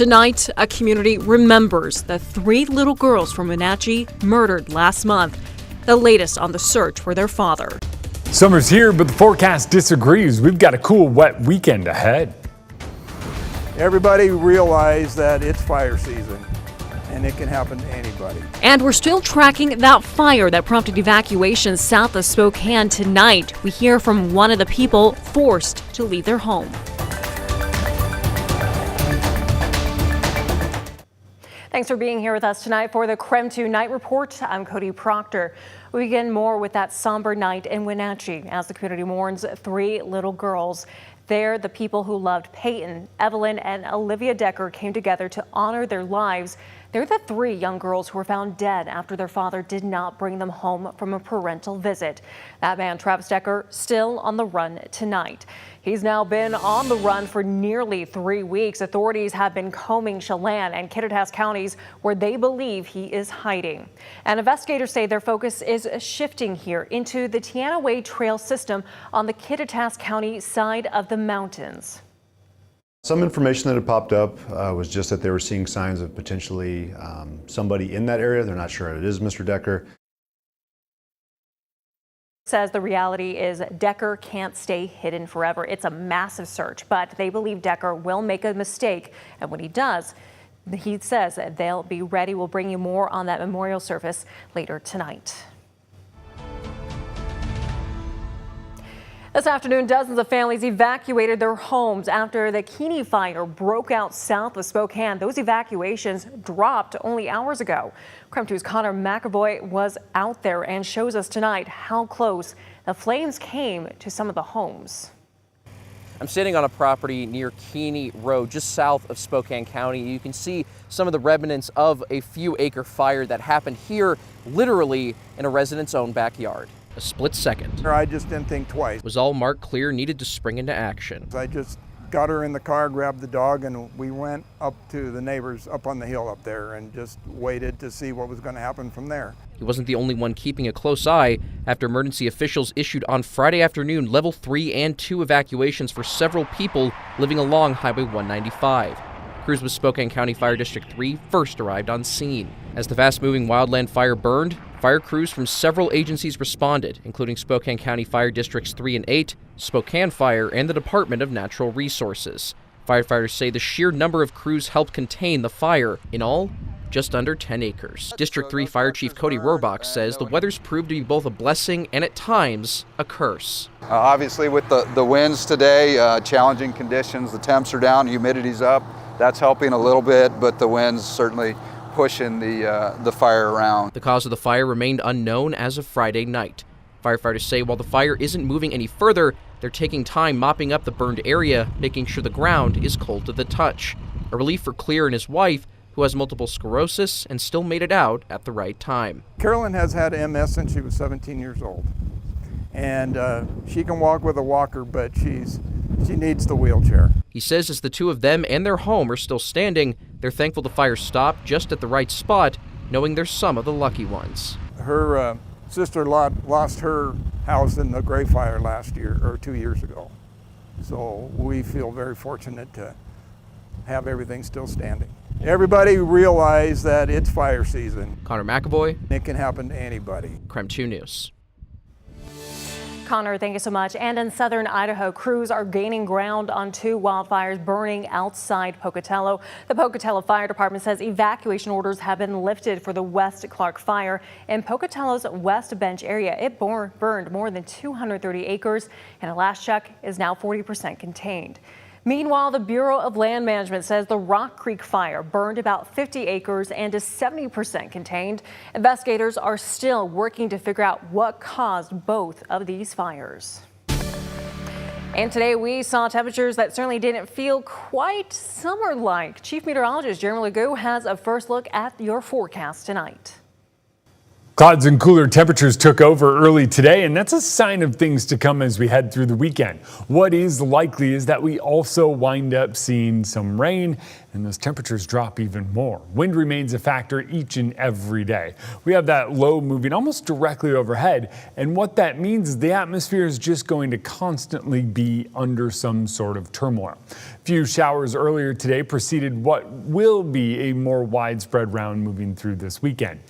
Tonight, a community remembers the 3 little girls from Wenatchee murdered last month, the latest on the search for their father. Summer's here, but the forecast disagrees. We've got a cool, wet weekend ahead. Everybody realize that it's fire season, and it can happen to anybody. And we're still tracking that fire that prompted evacuations south of Spokane tonight. We hear from one of the people forced to leave their home. Thanks for being here with us tonight for the KREM 2 Night Report. I'm Cody Proctor. We begin more with that somber night in Wenatchee as the community mourns 3 little girls. There, the people who loved Peyton, Evelyn, and Olivia Decker came together to honor their lives. They're the 3 young girls who were found dead after their father did not bring them home from a parental visit. That man, Travis Decker, still on the run tonight. He's now been on the run for nearly 3 weeks. Authorities have been combing Chelan and Kittitas counties where they believe he is hiding. And investigators say their focus is shifting here into the Tiana Way Trail system on the Kittitas County side of the mountains. Some information that had popped up was just that they were seeing signs of potentially somebody in that area. They're not sure it is Mr. Decker. Says the reality is Decker can't stay hidden forever. It's a massive search, but they believe Decker will make a mistake. And when he does, he says they'll be ready. We'll bring you more on that memorial service later tonight. This afternoon, dozens of families evacuated their homes after the Keiny fire broke out south of Spokane. Those evacuations dropped only hours ago. KREM 2's Connor McAvoy was out there and shows us tonight how close the flames came to some of the homes. I'm sitting on a property near Keiny Road, just south of Spokane County. You can see some of the remnants of a few acre fire that happened here, literally in a resident's own backyard. A split second. I just didn't think twice. Was all Mark Clear needed to spring into action. I just got her in the car, grabbed the dog, and we went up to the neighbors up on the hill up there and just waited to see what was going to happen from there. He wasn't the only one keeping a close eye after emergency officials issued on Friday afternoon level 3 and 2 evacuations for several people living along Highway 195. Crews with Spokane County Fire District 3 first arrived on scene. As the fast-moving wildland fire burned, fire crews from several agencies responded, including Spokane County Fire Districts 3 and 8, Spokane Fire, and the Department of Natural Resources. Firefighters say the sheer number of crews helped contain the fire. In all, just under 10 acres. District 3 Fire Chief Cody Rohrbach says the weather's proved to be both a blessing and at times a curse. Obviously with the winds today, challenging conditions, the temps are down, humidity's up. That's helping a little bit, but the winds certainly pushing the fire around. The cause of the fire remained unknown as of Friday night. Firefighters say while the fire isn't moving any further, they're taking time mopping up the burned area, making sure the ground is cold to the touch. A relief for Clear and his wife, who has multiple sclerosis and still made it out at the right time. Carolyn has had MS since she was 17 years old. And she can walk with a walker, but she needs the wheelchair. He says as the 2 of them and their home are still standing, they're thankful the fire stopped just at the right spot, knowing they're some of the lucky ones. Her sister lost her house in the Gray Fire last year, or 2 years ago. So we feel very fortunate to have everything still standing. Everybody realize that it's fire season. Connor McAvoy. It can happen to anybody. KREM 2 News. Connor, thank you so much. And in southern Idaho, crews are gaining ground on 2 wildfires burning outside Pocatello. The Pocatello Fire Department says evacuation orders have been lifted for the West Clark Fire in Pocatello's West Bench area. It burned more than 230 acres, and at last check is now 40% contained. Meanwhile, the Bureau of Land Management says the Rock Creek fire burned about 50 acres and is 70% contained. Investigators are still working to figure out what caused both of these fires. And today we saw temperatures that certainly didn't feel quite summer-like. Chief Meteorologist Jeremy Legoo has a first look at your forecast tonight. Clouds and cooler temperatures took over early today, and that's a sign of things to come as we head through the weekend. What is likely is that we also wind up seeing some rain, and those temperatures drop even more. Wind remains a factor each and every day. We have that low moving almost directly overhead, and what that means is the atmosphere is just going to constantly be under some sort of turmoil. A few showers earlier today preceded what will be a more widespread round moving through this weekend.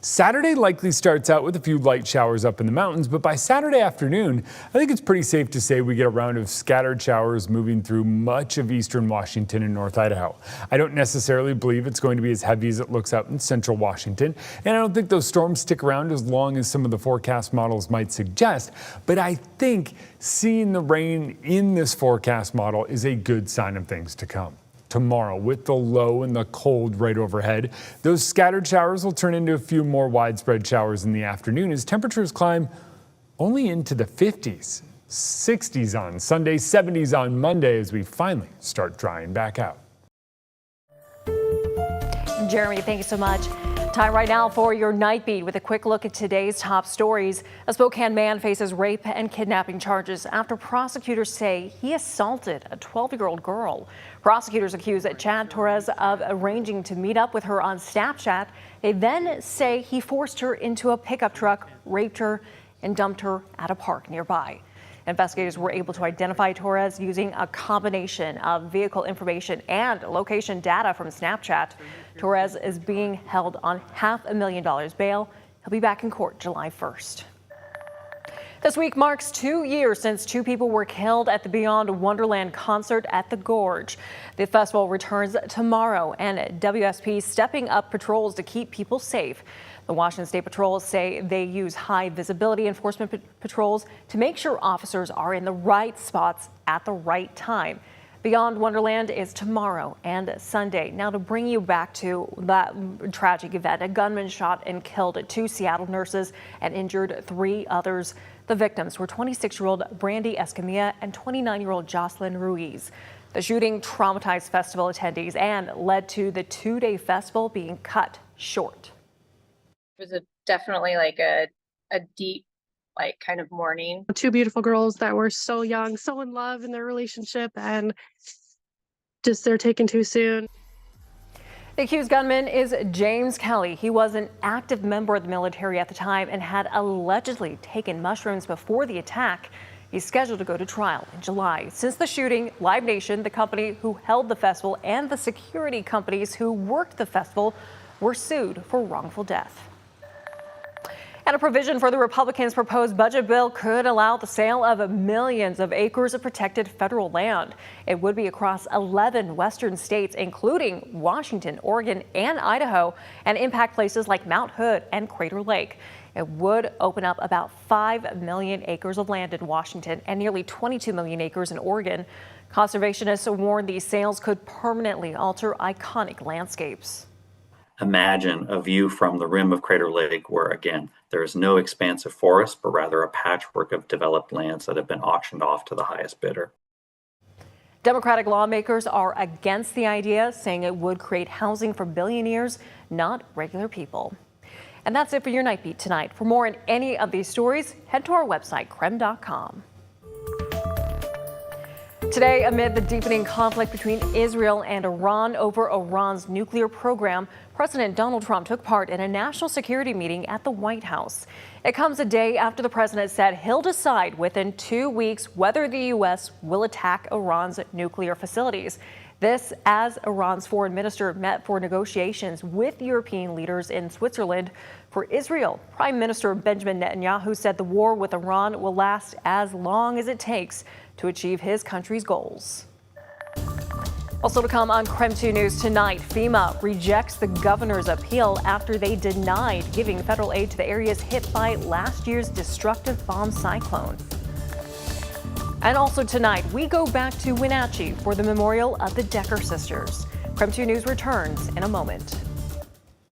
Saturday likely starts out with a few light showers up in the mountains, but by Saturday afternoon, I think it's pretty safe to say we get a round of scattered showers moving through much of eastern Washington and North Idaho. I don't necessarily believe it's going to be as heavy as it looks out in central Washington, and I don't think those storms stick around as long as some of the forecast models might suggest, but I think seeing the rain in this forecast model is a good sign of things to come. Tomorrow, with the low and the cold right overhead, those scattered showers will turn into a few more widespread showers in the afternoon as temperatures climb only into the 50s, 60s on Sunday, 70s on Monday as we finally start drying back out. Jeremy, thank you so much. Time right now for your Night Beat with a quick look at today's top stories. A Spokane man faces rape and kidnapping charges after prosecutors say he assaulted a 12-year-old girl. Prosecutors accuse Chad Torres of arranging to meet up with her on Snapchat. They then say he forced her into a pickup truck, raped her, and dumped her at a park nearby. Investigators were able to identify Torres using a combination of vehicle information and location data from Snapchat. Torres is being held on $500,000 bail. He'll be back in court July 1st. This week marks 2 years since 2 people were killed at the Beyond Wonderland concert at the Gorge. The festival returns tomorrow, and WSP stepping up patrols to keep people safe. The Washington State Patrols say they use high visibility enforcement patrols to make sure officers are in the right spots at the right time. Beyond Wonderland is tomorrow and Sunday. Now to bring you back to that tragic event, a gunman shot and killed 2 Seattle nurses and injured 3 others. The victims were 26-year-old Brandy Escamilla and 29-year-old Jocelyn Ruiz. The shooting traumatized festival attendees and led to the 2-day festival being cut short. It was definitely like a deep, like kind of mourning. 2 beautiful girls that were so young, so in love in their relationship, and just they're taken too soon. The accused gunman is James Kelly. He was an active member of the military at the time and had allegedly taken mushrooms before the attack. He's scheduled to go to trial in July. Since the shooting, Live Nation, the company who held the festival, and the security companies who worked the festival were sued for wrongful death. And a provision for the Republicans' proposed budget bill could allow the sale of millions of acres of protected federal land. It would be across 11 western states, including Washington, Oregon, and Idaho, and impact places like Mount Hood and Crater Lake. It would open up about 5 million acres of land in Washington and nearly 22 million acres in Oregon. Conservationists warn these sales could permanently alter iconic landscapes. Imagine a view from the rim of Crater Lake where, again, there is no expansive forest, but rather a patchwork of developed lands that have been auctioned off to the highest bidder. Democratic lawmakers are against the idea, saying it would create housing for billionaires, not regular people. And that's it for your Night Beat tonight. For more on any of these stories, head to our website, KREM.com. Today, amid the deepening conflict between Israel and Iran over Iran's nuclear program, President Donald Trump took part in a national security meeting at the White House. It comes a day after the president said he'll decide within 2 weeks whether the U.S. will attack Iran's nuclear facilities. This as Iran's foreign minister met for negotiations with European leaders in Switzerland. For Israel, Prime Minister Benjamin Netanyahu said the war with Iran will last as long as it takes to achieve his country's goals. Also to come on KREM 2 News tonight, FEMA rejects the governor's appeal after they denied giving federal aid to the areas hit by last year's destructive bomb cyclone. And also tonight, we go back to Wenatchee for the memorial of the Decker sisters. KREM 2 News returns in a moment.